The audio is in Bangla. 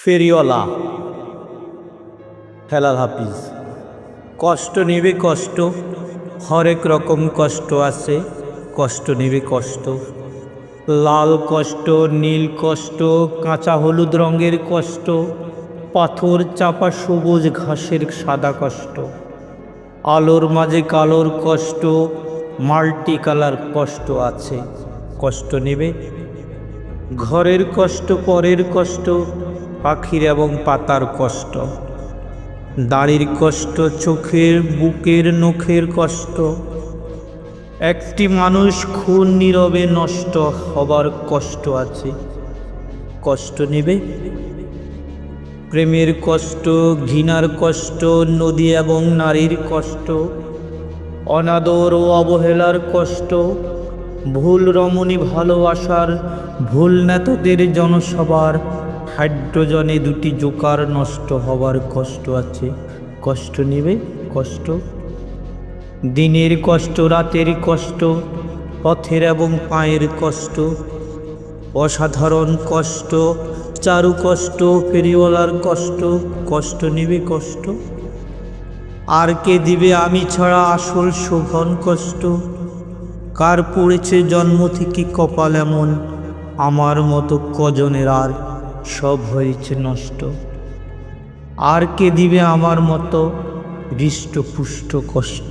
ফেরিওয়ালা হেলাল হাফিজ। কষ্ট নিবে কষ্ট, হরেক রকম কষ্ট আছে, কষ্ট নিবে কষ্ট। লাল কষ্ট, নীল কষ্ট, কাঁচা হলুদ রঙের কষ্ট, পাথর চাপা সবুজ ঘাসের সাদা কষ্ট, আলোর মাঝে কালোর কষ্ট, মাল্টি কালার কষ্ট আছে, কষ্ট নেবে। ঘরের কষ্ট, পরের কষ্ট, পাখির এবং পাতার কষ্ট, দাড়ির কষ্ট, চোখের বুকের নখের কষ্ট, একটি মানুষ খুন নীরবে নষ্ট হবার কষ্ট আছে, কষ্ট নেবে। প্রেমের কষ্ট, ঘৃণার কষ্ট, নদী এবং নারীর কষ্ট, অনাদর ও অবহেলার কষ্ট, ভুল রমণী ভালোবাসার, ভুল নেতাদের জনসভার, হাইড্রোজনে দুটি জোকার নষ্ট হবার কষ্ট আছে, কষ্ট নিবে কষ্ট। দিনের কষ্ট, রাতের কষ্ট, পথের এবং পায়ের কষ্ট, অসাধারণ কষ্ট, চারু কষ্ট, ফেরিওয়ালার কষ্ট, কষ্ট নিবে কষ্ট। আর কে দিবে আমি ছাড়া আসল শোভন কষ্ট? কার পড়েছে জন্ম থেকে কপাল এমন, আমার মতো কজনের আর সব হয়েছে নষ্ট। আর কে দিবে আমার মতো হৃষ্টপুষ্ট কষ্ট?